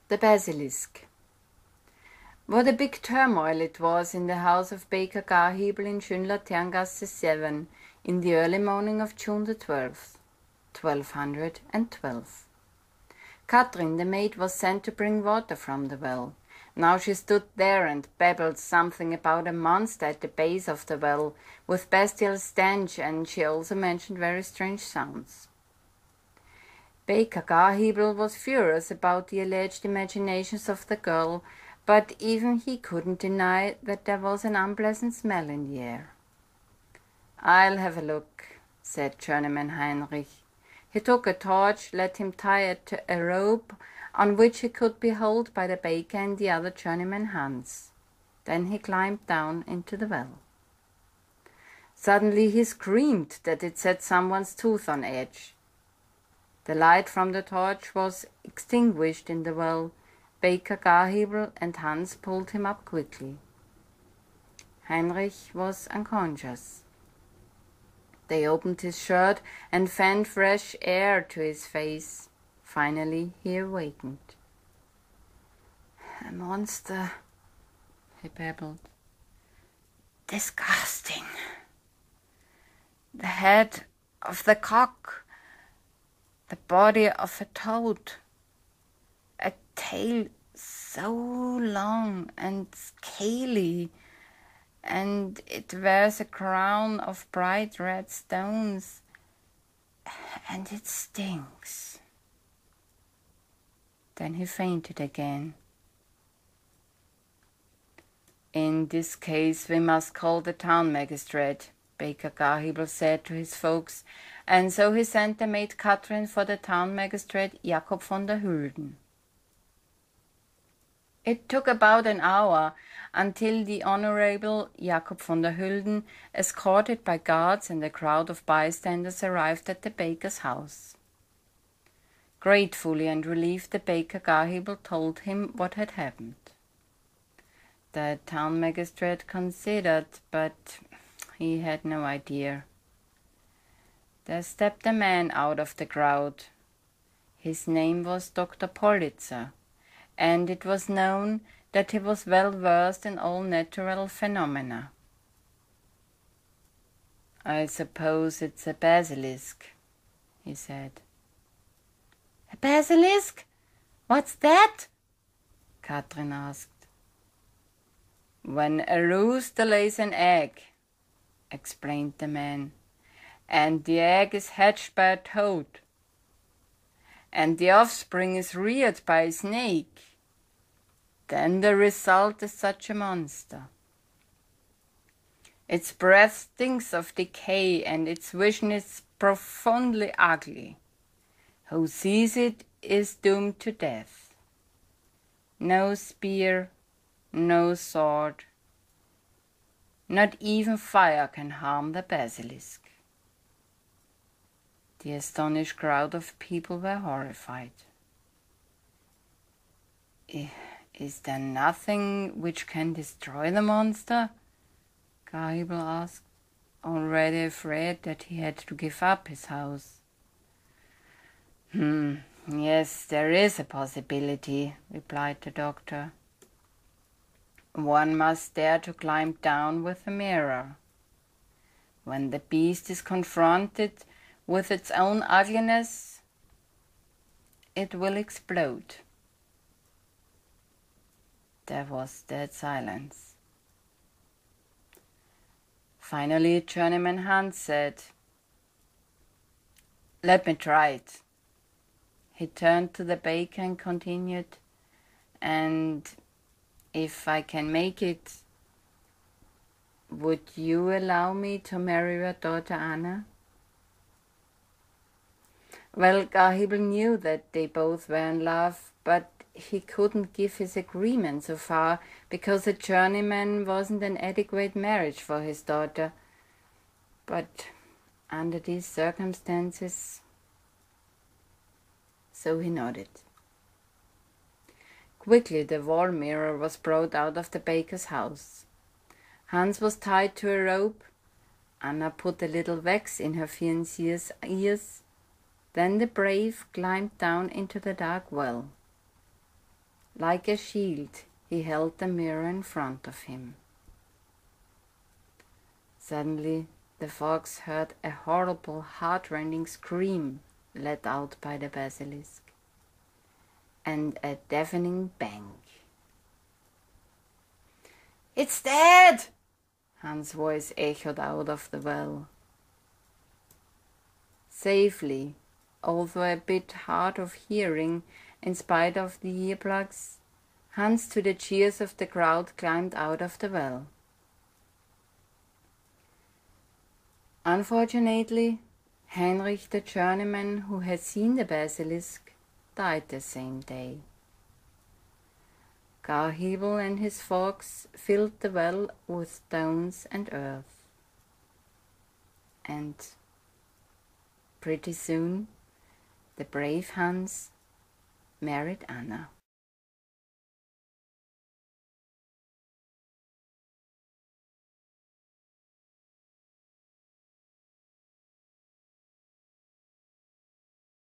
The Basilisk. What a big turmoil it was in the house of Baker Garhebel in Schönlaterngasse 7 in the early morning of June the 12th, 1212. Katrin, the maid, was sent to bring water from the well. Now she stood there and babbled something about a monster at the base of the well, with bestial stench, and she also mentioned very strange sounds. Baker Garhebel was furious about the alleged imaginations of the girl, but even he couldn't deny that there was an unpleasant smell in the air. "I'll have a look," said journeyman Heinrich. He took a torch, let him tie it to a rope on which he could be held by the baker and the other journeyman Hans. Then he climbed down into the well. Suddenly he screamed that it set someone's tooth on edge. The light from the torch was extinguished in the well. Baker Garhebel and Hans pulled him up quickly. Heinrich was unconscious. They opened his shirt and fanned fresh air to his face. Finally he awakened. "A monster," he babbled. "Disgusting. The head of the cock, the body of a toad, a tail so long and scaly, and it wears a crown of bright red stones, and it stinks." Then he fainted again. "In this case we must call the town magistrate," Baker Garhebel said to his folks, and so he sent the maid Katrin for the town magistrate Jakob von der Hülden. It took about an hour until the Honorable Jakob von der Hülden, escorted by guards and a crowd of bystanders, arrived at the baker's house. Gratefully and relieved, the baker Garhebel told him what had happened. The town magistrate considered, but he had no idea. There stepped a man out of the crowd. His name was Dr. Politzer, and it was known that he was well versed in all natural phenomena. "I suppose it's a basilisk," he said. "A basilisk? What's that?" Katrin asked. "When a rooster lays an egg," explained the man, "and the egg is hatched by a toad, and the offspring is reared by a snake, then the result is such a monster. Its breath stinks of decay, and its vision is profoundly ugly. Who sees it is doomed to death. No spear, no sword, not even fire can harm the basilisk." The astonished crowd of people were horrified. "Is there nothing which can destroy the monster?" Garhebel asked, already afraid that he had to give up his house. Yes, there is a possibility," replied the doctor. "One must dare to climb down with a mirror. When the beast is confronted with its own ugliness, it will explode." There was dead silence. Finally, journeyman Hans said, "Let me try it." He turned to the baker and continued, "And if I can make it, would you allow me to marry your daughter Anna?" Well, Garhebel knew that they both were in love, but he couldn't give his agreement so far because a journeyman wasn't an adequate marriage for his daughter. But under these circumstances, so he nodded. Quickly the wall mirror was brought out of the baker's house. Hans was tied to a rope. Anna put a little wax in her fiancé's ears. Then the brave climbed down into the dark well. Like a shield, he held the mirror in front of him. Suddenly, the fox heard a horrible, heart-rending scream let out by the basilisk, and a deafening bang. "It's dead!" Hans' voice echoed out of the well. Safely, although a bit hard of hearing in spite of the earplugs, Hans, to the cheers of the crowd, climbed out of the well. Unfortunately, Heinrich the journeyman, who had seen the basilisk, died the same day. Garhebel and his fox filled the well with stones and earth. And pretty soon, the brave Hans married Anna.